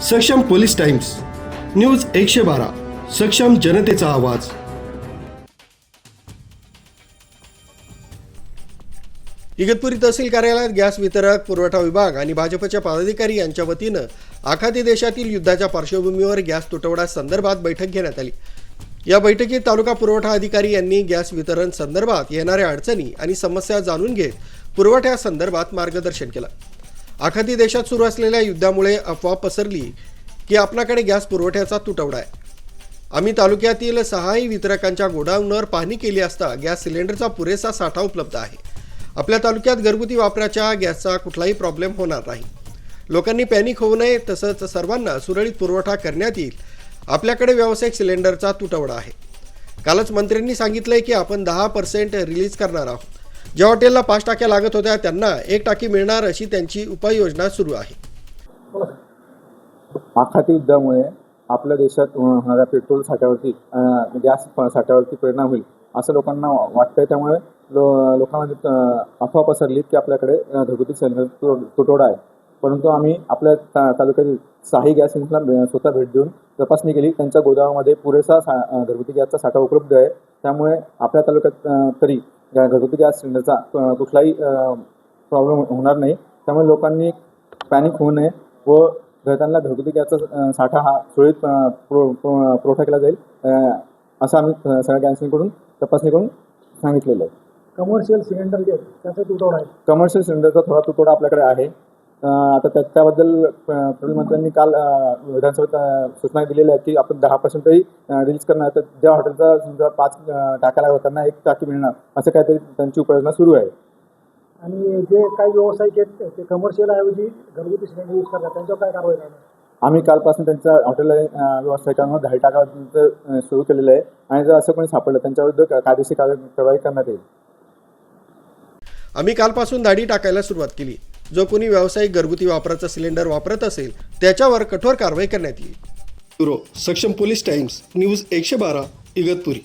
सक्षम police times, news 112, सक्षम जनतेचा आवाज. इगतपुरी तहसील कार्यालयात गॅस वितरक, पुरवठा विभाग आणि भाजपच्या पदाधिकारी यांच्या वतीनं आखाती देशातील युद्धाच्या पार्श्वभूमीवर गॅस तुटवडा संदर्भात बैठक घेण्यात आली. या बैठकीत तालुका पुरवठा अधिकारी यांनी गॅस वितरण संदर्भात येणाऱ्या अडचणी आणि समस्या जाणून घेत पुरवठ्यासंदर्भात मार्गदर्शन केलं. आखाती देशात सुरू असलेल्या युद्धामुळे अफवा पसरली की आपल्याकडे गॅस पुरवठ्याचा तुटवडा आहे. आम्ही तालुक्यातील 6 वितरकांच्या गोडाऊनवर पाहणी केली असता गॅस सिलेंडरचा पुरेसा साठा उपलब्ध आहे. आपल्या तालुक्यात घरगुती वापराच्या गॅसचा कुठलाही प्रॉब्लेम होणार नाही. लोकांनी पॅनिक होऊ नये, तसंच सर्वांना सुरळीत पुरवठा करण्यात येईल. आपल्याकडे व्यावसायिक सिलेंडरचा तुटवडा आहे. कालच मंत्र्यांनी सांगितलंय की आपण 10% रिलीज करणार आहोत. ज्या हॉटेलला 5 टाक्या लागत होत्या त्यांना 1 टाकी मिळणार, अशी त्यांची उपाययोजना सुरू आहे. आखाती युद्धामुळे आपल्या देशात होणाऱ्या पेट्रोल साठ्यावरती गॅस साठ्यावरती परिणाम होईल असं लोकांना वाटतंय. त्यामुळे लोकांमध्ये अफवा पसरली की आपल्याकडे घरगुती सिलेंडर तुटवडा आहे. परंतु आम्ही आपल्या तालुक्यातील 6 गॅस एजन्सीला स्वतः भेट देऊन तपासणी केली. त्यांच्या गोदामामध्ये पुरेसा घरगुती गॅसचा साठा उपलब्ध आहे. त्यामुळे आपल्या तालुक्यात तरी घरगुती गॅस सिलेंडरचा कुठलाही प्रॉब्लेम होणार नाही. त्यामुळे लोकांनी पॅनिक होऊ नये व त्यांना घरगुती गॅसचा साठा हा सुरळीत पुरवठा केला जाईल असं आम्ही सगळ्या गॅसकडून तपासणी करून सांगितलेलं आहे. कमर्शियल सिलेंडर जे त्याचा तुटवडा आहे. कमर्शियल सिलेंडरचा थोडा तुटवडा आपल्याकडे आहे. आता त्याबद्दल पेट्रोल मंत्र्यांनी काल विधानसभेत सूचना दिलेल्या आहेत की आपण 10% तरी रिलीज करणार. तर ज्या हॉटेलचा समजा 5 टाक्या लागतात त्यांना 1 टाकी मिळणार, असं काहीतरी त्यांची उपाययोजना सुरू आहे. आणि जे काही व्यावसायिक आहेत ते कमर्शियल ऐवजी घरगुती सिलेंडर यूज करतात, त्यांच्यावर काय कारवाई करणार? आम्ही कालपासून त्यांच्या हॉटेल व्यावसायिकांवर 10 टाका सुरू केलेलं आहे आणि जर असं कोणी सापडलं त्यांच्याविरुद्ध कायदेशीर कारवाई करण्यात येईल. आम्ही कालपासून दाढी टाकायला सुरुवात केली. जो कोणी व्यावसायिक घरगुती वापराचा सिलेंडर वापरत असेल त्याच्यावर कठोर कारवाई करण्यात येईल. ब्युरो, सक्षम पोलीस टाइम्स, न्यूज 112, इगतपुरी.